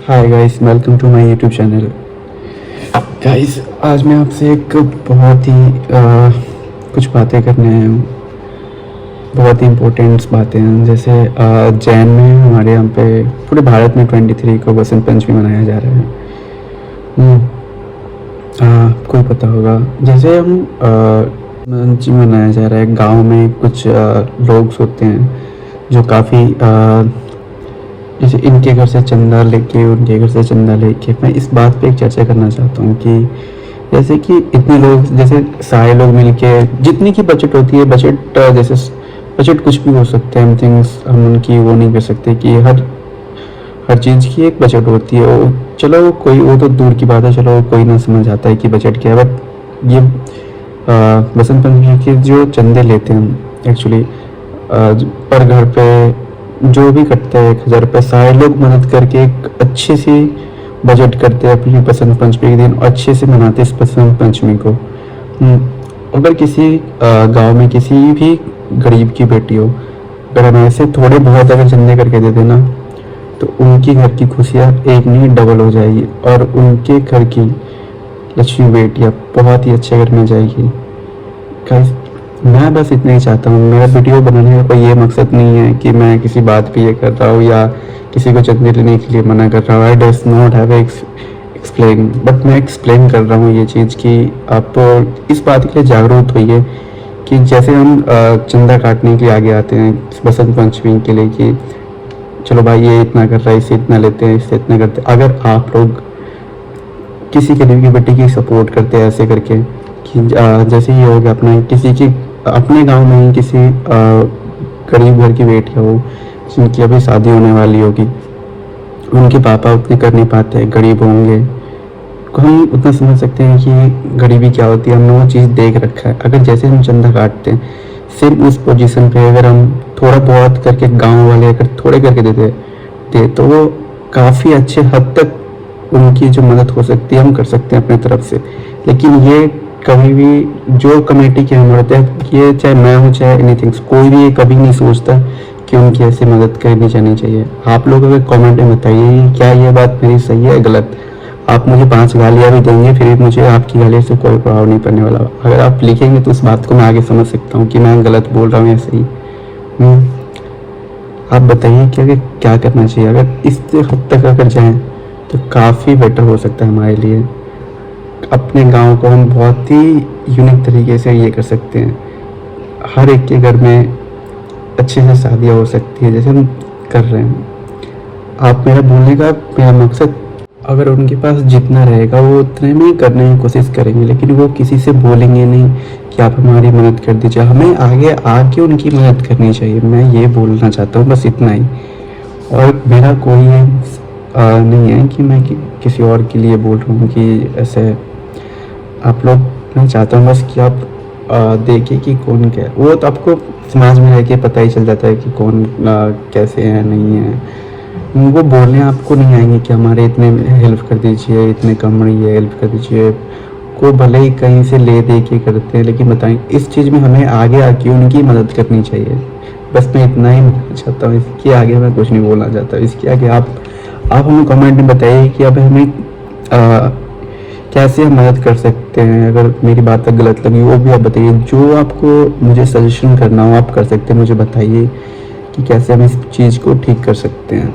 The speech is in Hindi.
Hi guys, welcome to my YouTube channel. Guys, आज मैं आपसे एक बहुत ही कुछ बातें करने आया हूँ। बहुत ही इम्पोर्टेंट बातें हैं। जैसे जैन में हमारे यहाँ पे पूरे भारत में 23 को बसंत पंचमी मनाया जा रहा है। आपको पता होगा। जैसे हम पंचमी मनाया जा रहा है, गांव में कुछ लोग होते हैं जो काफ़ी जैसे इनके घर से चंदा लेके उनके घर से चंदा लेके मैं इस बात पे एक चर्चा करना चाहता हूँ कि जैसे कि इतने लोग, जैसे सारे लोग मिलके जितनी की बजट होती है, बजट जैसे बजट कुछ भी हो सकता है। थिंग्स हम उनकी वो नहीं कर सकते कि हर हर चीज़ की एक बजट होती है। वो चलो कोई, वो तो दूर की बात है, चलो कोई ना समझ आता है कि बजट क्या है। बट ये बसंत पंचमी के जो चंदे लेते हैं हम एक्चुअली पर घर पे जो भी करते हैं 1,000 रुपये, सारे लोग मदद करके एक अच्छी सी बजट करते हैं अपनी बसंत पंचमी के दिन, अच्छे से मनाते हैं इस बसंत पंचमी को। अगर किसी गांव में किसी भी गरीब की बेटी हो, अगर हम ऐसे थोड़े बहुत अगर चंदे करके दे देना तो उनकी घर की खुशियाँ एक नहीं डबल हो जाएगी और उनके घर की लक्ष्मी बेटियाँ बहुत ही अच्छे घर में जाएगी। गाइस, मैं बस इतना ही चाहता हूँ। मेरा वीडियो बनाने का कोई ये मकसद नहीं है कि मैं किसी बात पे ये कर रहा हूँ या किसी को चंदे लेने के लिए मना कर रहा हूँ। I does not have explain, but मैं एक्सप्लेन कर रहा हूँ ये चीज़ कि आप इस बात के लिए जागरूक होइए कि जैसे हम चंदा काटने के लिए आगे आते हैं बसंत पंचमी के लिए कि चलो भाई ये इतना कर रहा है, इससे इतना लेते हैं, इससे इतना करते हैं। अगर आप लोग किसी गरीब की बेटी की सपोर्ट करते हैं ऐसे करके कि जैसे ये हो गया अपना किसी की अपने गांव में ही किसी गरीब घर की बेटियाँ हो जिनकी अभी शादी होने वाली होगी, उनके पापा उतने कर नहीं पाते, गरीब होंगे, तो हम उतना समझ सकते हैं कि गरीबी क्या होती है। हमने वो चीज़ देख रखा है। अगर जैसे हम चंदा काटते हैं, सिर्फ उस पोजीशन पे अगर हम थोड़ा बहुत करके गांव वाले अगर थोड़े करके देते तो वो काफ़ी अच्छे हद तक उनकी जो मदद हो सकती है हम कर सकते हैं अपने तरफ से। लेकिन ये कभी भी जो कमेटी के हम होते हैं, ये चाहे मैं हूँ चाहे एनीथिंग्स, कोई भी ये कभी नहीं सोचता कि उनकी ऐसी मदद करनी जानी चाहिए। आप लोग अगर कमेंट में बताइए क्या ये बात मेरी सही है गलत। आप मुझे 5 गालियाँ भी देंगे फिर भी मुझे आपकी गालियों से कोई प्रभाव नहीं पड़ने वाला। अगर आप लिखेंगे तो उस बात को मैं आगे समझ सकता हूँ कि मैं गलत बोल रहा हूँ या सही। आप बताइए कि अगर क्या करना चाहिए। अगर इस हद तक अगर जाएँ तो काफ़ी बेटर हो सकता है हमारे लिए। अपने गांव को हम बहुत ही यूनिक तरीके से ये कर सकते हैं। हर एक के घर में अच्छे से शादियाँ हो सकती है जैसे हम कर रहे हैं। आप मेरा बोलने का मेरा मकसद, अगर उनके पास जितना रहेगा वो उतने में करने की कोशिश करेंगे, लेकिन वो किसी से बोलेंगे नहीं कि आप हमारी मदद कर दीजिए। हमें आगे आके उनकी मदद करनी चाहिए। मैं ये बोलना चाहता हूँ, बस इतना ही। और मेरा कोई नहीं है कि मैं किसी और के लिए बोल रहा हूँ कि ऐसे आप लोग, मैं चाहता हूँ बस कि आप देखिए कि कौन क्या है। वो तो आपको समाज में रह के पता ही चल जाता है कि कौन कैसे है नहीं है। वो बोलने आपको नहीं आएंगे कि हमारे इतने हेल्प कर दीजिए, इतने कम रही है हेल्प कर दीजिए। को भले ही कहीं से ले दे के करते हैं, लेकिन बताएं इस चीज़ में हमें आगे आके उनकी मदद करनी चाहिए। बस मैं इतना ही बोलना चाहता हूँ, इसके आगे मैं कुछ नहीं बोलना चाहता। इसके आगे आप हमें कमेंट में बताइए कि अब हमें कैसे हम मदद कर सकते हैं। अगर मेरी बात गलत लगी वो भी आप बताइए। जो आपको मुझे सजेशन करना हो आप कर सकते हैं, मुझे बताइए कि कैसे हम इस चीज़ को ठीक कर सकते हैं।